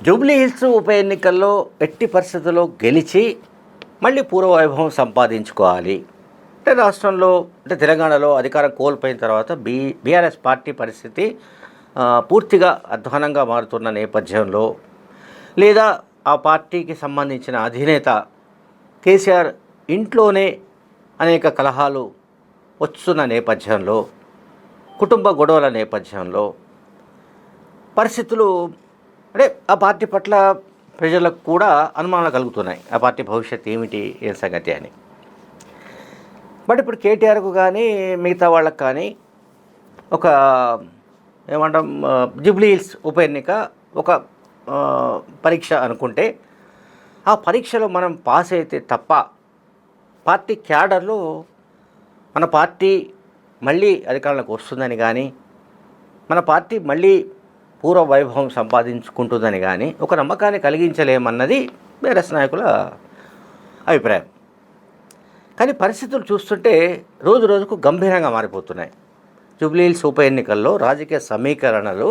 Jubilee hills ఉప ఎన్నికల్లో ఎట్టి పరిస్థితుల్లో గెలిచి మళ్ళీ పూర్వవైభవం సంపాదించుకోవాలి. అంటే రాష్ట్రంలో అంటే తెలంగాణలో అధికారం కోల్పోయిన తర్వాత బీఆర్ఎస్ పార్టీ పరిస్థితి పూర్తిగా అధ్వానంగా మారుతున్న నేపథ్యంలో, లేదా ఆ పార్టీకి సంబంధించిన అధినేత కేసీఆర్ ఇంట్లోనే అనేక కలహాలు వస్తున్న నేపథ్యంలో, కుటుంబ గొడవల నేపథ్యంలో పరిస్థితులు అంటే ఆ పార్టీ పట్ల ప్రజలకు కూడా అనుమానాలు కలుగుతున్నాయి. ఆ పార్టీ భవిష్యత్తు ఏమిటి, ఏం సంగతి అని. బట్ ఇప్పుడు కేటీఆర్కు కానీ మిగతా వాళ్ళకు కానీ ఒక ఏమంటాం జూబ్లీ హిల్స్ ఉప ఎన్నిక ఒక పరీక్ష అనుకుంటే, ఆ పరీక్షలో మనం పాస్ అయితే తప్ప పార్టీ క్యాడర్లో మన పార్టీ మళ్ళీ అధికారంలోకి వస్తుందని కానీ, మన పార్టీ మళ్ళీ పూర్వ వైభవం సంపాదించుకుంటుందని కానీ ఒక నమ్మకాన్ని కలిగించలేమన్నది బీఆర్ఎస్ నాయకుల అభిప్రాయం. కానీ పరిస్థితులు చూస్తుంటే రోజు రోజుకు గంభీరంగా మారిపోతున్నాయి. జూబ్లీ హిల్స్ ఉప ఎన్నికల్లో రాజకీయ సమీకరణలు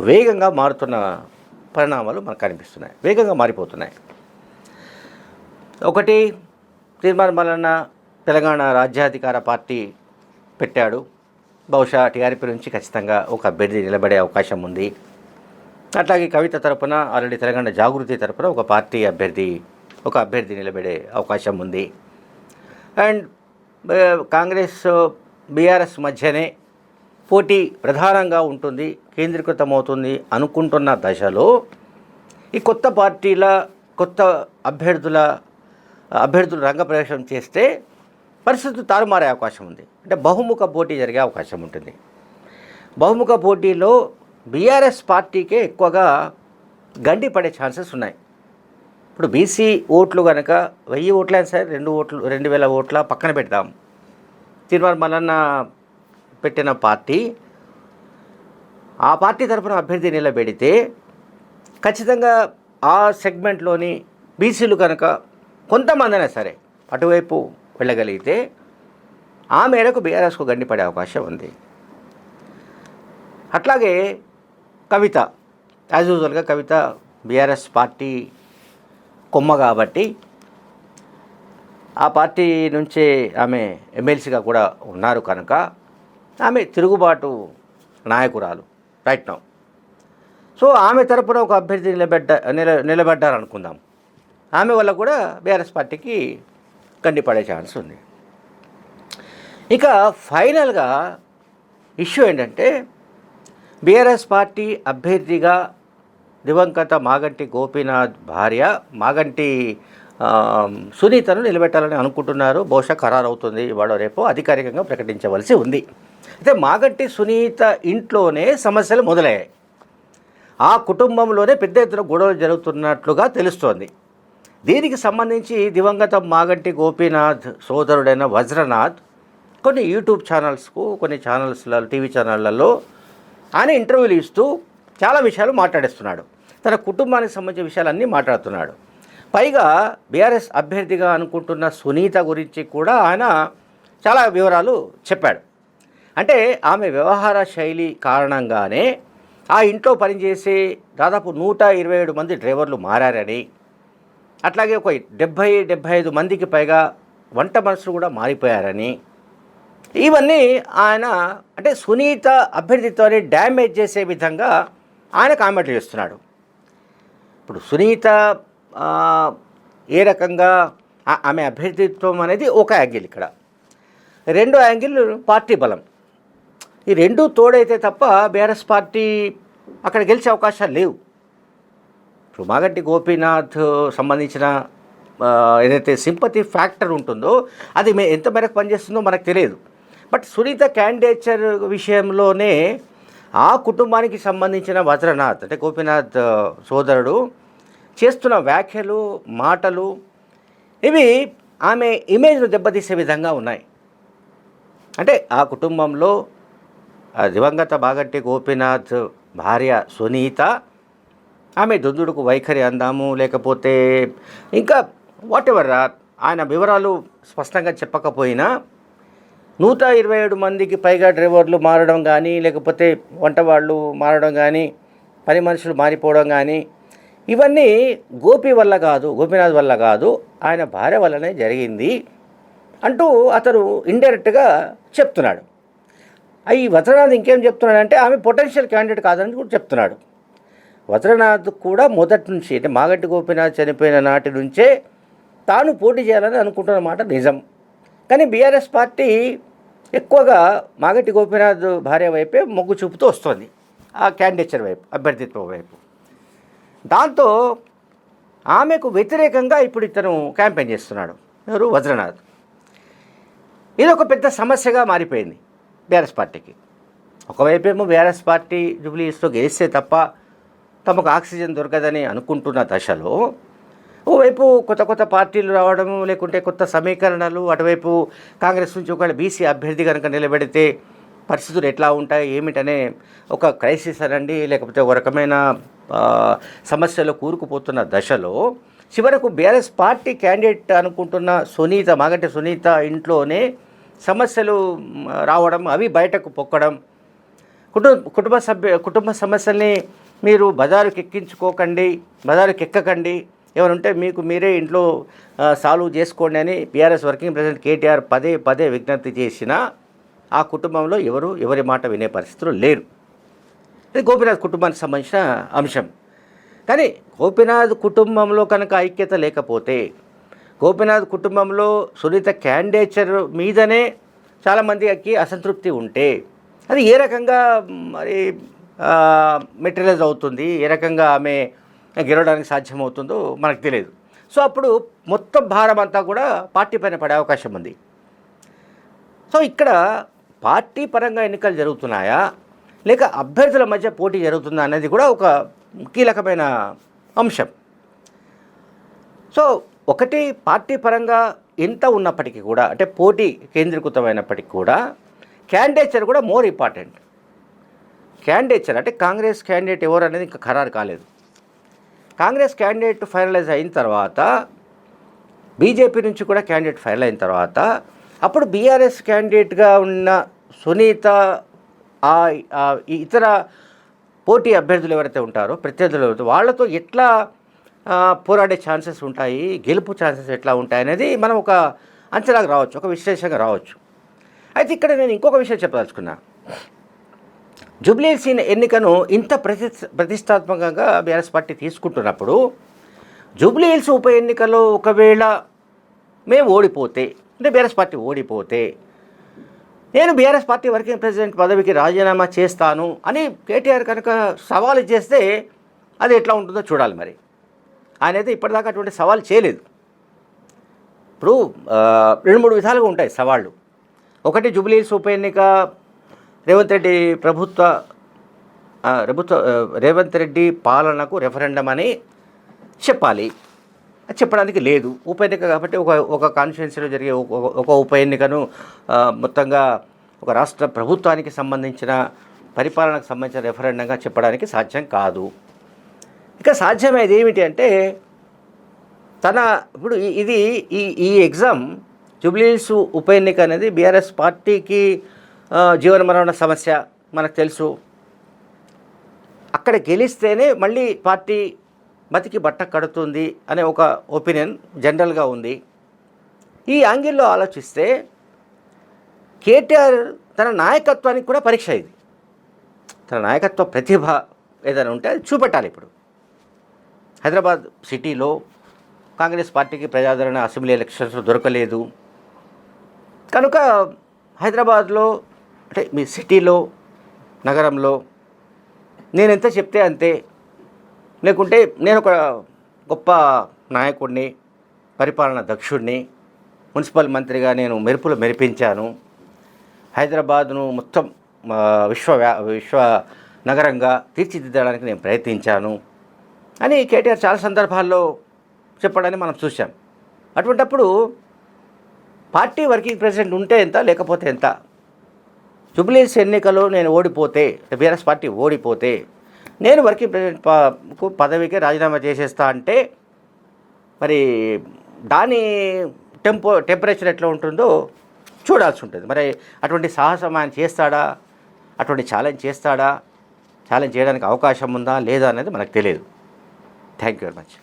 వేగంగా మారుతున్న పరిణామాలు మనకు కనిపిస్తున్నాయి, వేగంగా మారిపోతున్నాయి. ఒకటి, తీర్మానం వలన తెలంగాణ రాజ్యాధికార పార్టీ పెట్టాడు. బహుశా టీఆర్పీ నుంచి ఖచ్చితంగా ఒక అభ్యర్థి నిలబడే అవకాశం ఉంది. అట్లాగే కవిత తరపున ఆల్రెడీ తెలంగాణ జాగృతి తరపున ఒక అభ్యర్థి నిలబడే అవకాశం ఉంది. అండ్ కాంగ్రెస్ బీఆర్ఎస్ మధ్యనే పోటీ ప్రధానంగా ఉంటుంది, కేంద్రీకృతమవుతుంది అనుకుంటున్న దశలో ఈ కొత్త పార్టీల కొత్త అభ్యర్థులు రంగప్రవేశం చేస్తే పరిస్థితులు తారుమారే అవకాశం ఉంది. అంటే బహుముఖ పోటీ జరిగే అవకాశం ఉంటుంది. బహుముఖ పోటీలో బీఆర్ఎస్ పార్టీకే ఎక్కువగా గండి పడే ఛాన్సెస్ ఉన్నాయి. ఇప్పుడు బీసీ ఓట్లు కనుక 1000 ఓట్లైనా సరే 2000 ఓట్ల పక్కన పెడతాం. తీర్మానం మల్లన్న పెట్టిన పార్టీ ఆ పార్టీ తరఫున అభ్యర్థి నిలబెడితే ఖచ్చితంగా ఆ సెగ్మెంట్లోని బీసీలు కనుక కొంతమందైనా సరే అటువైపు వెళ్ళగలిగితే ఆ మేరకు బీఆర్ఎస్కు గండిపడే అవకాశం ఉంది. అట్లాగే కవిత యాజ్ యూజువల్గా కవిత బీఆర్ఎస్ పార్టీ కొమ్మ కాబట్టి ఆ పార్టీ నుంచే ఆమె ఎమ్మెల్సీగా కూడా ఉన్నారు కనుక ఆమె తిరుగుబాటు నాయకురాలు రైట్ నౌ. సో ఆమె తరపున ఒక అభ్యర్థి నిలబడ్డారనుకుందాం. ఆమె వల్ల కూడా బీఆర్ఎస్ పార్టీకి గండిపడే ఛాన్స్ ఉంది. ఇక ఫైనల్గా ఇష్యూ ఏంటంటే, బీఆర్ఎస్ పార్టీ అభ్యర్థిగా దివంగత మాగంటి గోపీనాథ్ భార్య మాగంటి సునీతను నిలబెట్టాలని అనుకుంటున్నారు. బహుశా ఖరారు అవుతుంది ఇవాళ రేపు అధికారికంగా ప్రకటించవలసి ఉంది. అయితే మాగంటి సునీత ఇంట్లోనే సమస్యలు మొదలయ్యాయి. ఆ కుటుంబంలోనే పెద్ద ఎత్తున గొడవలు జరుగుతున్నట్లుగా తెలుస్తోంది. దీనికి సంబంధించి దివంగత మాగంటి గోపీనాథ్ సోదరుడైన వజ్రనాథ్ కొన్ని యూట్యూబ్ ఛానల్స్కు, కొన్ని ఛానల్స్లలో, టీవీ ఛానళ్లలో ఆయన ఇంటర్వ్యూలు ఇస్తూ చాలా విషయాలు మాట్లాడేస్తున్నాడు. తన కుటుంబానికి సంబంధించిన విషయాలన్నీ మాట్లాడుతున్నాడు. పైగా బీఆర్ఎస్ అభ్యర్థిగా అనుకుంటున్న సునీత గురించి కూడా ఆయన చాలా వివరాలు చెప్పాడు. అంటే ఆమె వ్యవహార శైలి కారణంగానే ఆ ఇంట్లో పనిచేసే దాదాపు 127 మంది డ్రైవర్లు మారారని, అట్లాగే ఒక 70-75 మందికి పైగా వంట మనుషులు కూడా మారిపోయారని, ఇవన్నీ ఆయన అంటే సునీత అభ్యర్థిత్వాన్ని డ్యామేజ్ చేసే విధంగా ఆయన కామెంట్లు చేస్తున్నాడు. ఇప్పుడు సునీత ఏ రకంగా ఆమె అభ్యర్థిత్వం అనేది ఒక యాంగిల్, ఇక్కడ రెండో యాంగిల్ పార్టీ బలం. ఈ రెండు తోడైతే తప్ప బీఆర్ఎస్ పార్టీ అక్కడ గెలిచే అవకాశాలు లేవు. ఇప్పుడు మాగంటి గోపీనాథ్ సంబంధించిన ఏదైతే సింపతి ఫ్యాక్టర్ ఉంటుందో అది ఎంత మేరకు పనిచేస్తుందో మనకు తెలియదు. బట్ సునీత క్యాండిడేచర్ విషయంలోనే ఆ కుటుంబానికి సంబంధించిన వజ్రనాథ్ అంటే గోపీనాథ్ సోదరుడు చేస్తున్న వ్యాఖ్యలు, మాటలు ఇవి ఆమె ఇమేజ్ను దెబ్బతీసే విధంగా ఉన్నాయి. అంటే ఆ కుటుంబంలో దివంగత మాగంటి గోపీనాథ్ భార్య సునీత, ఆమె దుందుడుకు వైఖరి అందాము, లేకపోతే ఇంకా వాటెవర్ ఆయన వివరాలు స్పష్టంగా చెప్పకపోయినా 127 మందికి పైగా డ్రైవర్లు మారడం కానీ, లేకపోతే వంటవాళ్ళు మారడం కానీ, పని మనుషులు మారిపోవడం కానీ, ఇవన్నీ గోపీనాథ్ వల్ల కాదు, ఆయన భార్య వల్లనే జరిగింది అంటూ అతను ఇండైరెక్ట్గా చెప్తున్నాడు. ఈ వజ్రనాథ్ ఇంకేం చెప్తున్నాడంటే ఆమె పొటెన్షియల్ క్యాండిడేట్ కాదని కూడా చెప్తున్నాడు. వజ్రనాథ్ కూడా మొదటి నుంచి, అంటే మాగంటి గోపీనాథ్ చనిపోయిన నాటి నుంచే తాను పోటీ చేయాలని అనుకుంటున్న మాట నిజం. కానీ బీఆర్ఎస్ పార్టీ ఎక్కువగా మాగంటి గోపీనాథ్ భార్య వైపే మొగ్గు చూపుతూ వస్తుంది, ఆ క్యాండిడేచర్ వైపు, అభ్యర్థిత్వం వైపు. దాంతో ఆమెకు వ్యతిరేకంగా ఇప్పుడు ఇతను క్యాంపెయిన్ చేస్తున్నాడు, ఎవరు, వజ్రనాథ్. ఇది ఒక పెద్ద సమస్యగా మారిపోయింది బీఆర్ఎస్ పార్టీకి. ఒకవైపేమో బీఆర్ఎస్ పార్టీ జూబ్లీహిల్స్లో గెలిస్తే తప్ప తమకు ఆక్సిజన్ దొరకదని అనుకుంటున్న దశలో ఓవైపు కొత్త పార్టీలు రావడము, లేకుంటే కొత్త సమీకరణలు, అటువైపు కాంగ్రెస్ నుంచి ఒకవేళ బీసీ అభ్యర్థి కనుక నిలబెడితే పరిస్థితులు ఎట్లా ఉంటాయి ఏమిటనే ఒక క్రైసిస్ అనండి, లేకపోతే ఒక రకమైన సమస్యలో కూరుకుపోతున్న దశలో చివరకు బీఆర్ఎస్ పార్టీ క్యాండిడేట్ అనుకుంటున్న మాగంటి సునీత ఇంట్లోనే సమస్యలు రావడం, అవి బయటకు పొక్కడం, కుటుంబ సమస్యల్ని మీరు బజారుకి ఎక్కకండి, ఏమైనా ఉంటే మీకు మీరే ఇంట్లో సాల్వ్ చేసుకోండి అని బీఆర్ఎస్ వర్కింగ్ ప్రెసిడెంట్ కేటీఆర్ పదే విజ్ఞప్తి చేసినా ఆ కుటుంబంలో ఎవరి మాట వినే పరిస్థితులు లేరు. ఇది గోపీనాథ్ కుటుంబానికి సంబంధించిన అంశం. కానీ గోపీనాథ్ కుటుంబంలో కనుక ఐక్యత లేకపోతే, గోపీనాథ్ కుటుంబంలో సునీత క్యాండిడేచర్ మీదనే చాలామందికి అసంతృప్తి ఉంటే అది ఏ రకంగా మరి మెటీరియలైజ్ అవుతుంది, ఏ రకంగా ఆమె గెలవడానికి సాధ్యమవుతుందో మనకు తెలియదు. సో అప్పుడు మొత్తం భారం అంతా కూడా పార్టీ పైన పడే అవకాశం ఉంది. సో ఇక్కడ పార్టీ పరంగా ఎన్నికలు జరుగుతున్నాయా లేక అభ్యర్థుల మధ్య పోటీ జరుగుతుందా అనేది కూడా ఒక కీలకమైన అంశం. సో ఒకటి, పార్టీ పరంగా ఎంత ఉన్నప్పటికీ కూడా, అంటే పోటీ కేంద్రీకృతమైనప్పటికీ కూడా క్యాండిడేచర్ కూడా మోర్ ఇంపార్టెంట్. క్యాండిడేచర్ అంటే కాంగ్రెస్ క్యాండిడేట్ ఎవరు అనేది ఇంకా ఖరారు కాలేదు. కాంగ్రెస్ క్యాండిడేట్ ఫైనలైజ్ అయిన తర్వాత, బీజేపీ నుంచి కూడా క్యాండిడేట్ ఫైనల్ అయిన తర్వాత, అప్పుడు బీఆర్ఎస్ క్యాండిడేట్గా ఉన్న సునీత ఇతర పోటీ అభ్యర్థులు ఎవరైతే ఉంటారో, ప్రత్యర్థులు వాళ్ళతో ఎట్లా పోరాడే ఛాన్సెస్ ఉంటాయి, గెలుపు ఛాన్సెస్ ఎట్లా ఉంటాయి అనేది మనం ఒక అంచనాకు రావచ్చు, ఒక విశ్లేషణగా రావచ్చు. అయితే ఇక్కడ నేను ఇంకొక విషయం చెప్పదలుచుకున్నా. జూబ్లీహిల్స్ ఎన్నికను ఇంత ప్రతిష్టాత్మకంగా బీఆర్ఎస్ పార్టీ తీసుకుంటున్నప్పుడు, జూబ్లీహిల్స్ ఉప ఎన్నికలో ఒకవేళ మేము ఓడిపోతే, అంటే బీఆర్ఎస్ పార్టీ ఓడిపోతే, నేను బీఆర్ఎస్ పార్టీ వర్కింగ్ ప్రెసిడెంట్ పదవికి రాజీనామా చేస్తాను అని కేటీఆర్ కనుక సవాలు చేస్తే అది ఎట్లా ఉంటుందో చూడాలి. మరి ఆయన అయితే ఇప్పటిదాకా అటువంటి సవాల్ చేయలేదు. ఇప్పుడు 2-3 విధాలుగా ఉంటాయి సవాళ్ళు. ఒకటి, జూబ్లీహిల్స్ ఉప ఎన్నిక రేవంత్ రెడ్డి పాలనకు రెఫరెండం అని చెప్పాలి. చెప్పడానికి లేదు, ఉప ఎన్నిక కాబట్టి ఒక కాన్స్టిట్యున్సీలో జరిగే ఒక ఉప ఎన్నికను మొత్తంగా ఒక రాష్ట్ర ప్రభుత్వానికి సంబంధించిన పరిపాలనకు సంబంధించిన రెఫరెండంగా చెప్పడానికి సాధ్యం కాదు. ఇక సాధ్యమేది ఏమిటి అంటే, ఇప్పుడు ఈ ఎగ్జామ్ జూబ్లీహిల్స్ ఉప ఎన్నిక అనేది బీఆర్ఎస్ పార్టీకి జీవన మరణ సమస్య మనకు తెలుసు. అక్కడ గెలిస్తేనే మళ్ళీ పార్టీ బతికి బట్ట కడుతుంది అనే ఒక ఒపీనియన్ జనరల్గా ఉంది. ఈ యాంగిల్లో ఆలోచిస్తే కేటీఆర్ తన నాయకత్వానికి కూడా పరీక్ష ఇది. తన నాయకత్వ ప్రతిభ ఏదైనా ఉంటే అది చూపెట్టాలి. ఇప్పుడు హైదరాబాద్ సిటీలో కాంగ్రెస్ పార్టీకి ప్రజాదరణ అసెంబ్లీ ఎలక్షన్స్లో దొరకలేదు కనుక హైదరాబాద్లో, అంటే మీ సిటీలో, నగరంలో నేను ఎంత చెప్తే అంతే, లేకుంటే నేను ఒక గొప్ప నాయకుడిని, పరిపాలన దక్షుడిని, మున్సిపల్ మంత్రిగా నేను మెరుపులు మెరిపించాను, హైదరాబాద్ను మొత్తం విశ్వ నగరంగా తీర్చిదిద్దడానికి నేను ప్రయత్నించాను అని కేటీఆర్ చాలా సందర్భాల్లో చెప్పడాన్ని మనం చూసాం. అటువంటప్పుడు పార్టీ వర్కింగ్ ప్రెసిడెంట్ ఉంటే ఎంత, లేకపోతే ఎంత? జూబ్లీహిల్స్ ఎన్నికలో నేను ఓడిపోతే, బీఆర్ఎస్ పార్టీ ఓడిపోతే నేను వర్కింగ్ ప్రెసిడెంట్ పదవికి రాజీనామా చేసేస్తా అంటే మరి దాని టెంపరేచర్ ఎట్లా ఉంటుందో చూడాల్సి ఉంటుంది. మరి అటువంటి సాహసం ఆయన చేస్తాడా, అటువంటి ఛాలెంజ్ చేయడానికి అవకాశం ఉందా లేదా అనేది మనకు తెలియదు. Thank you very much.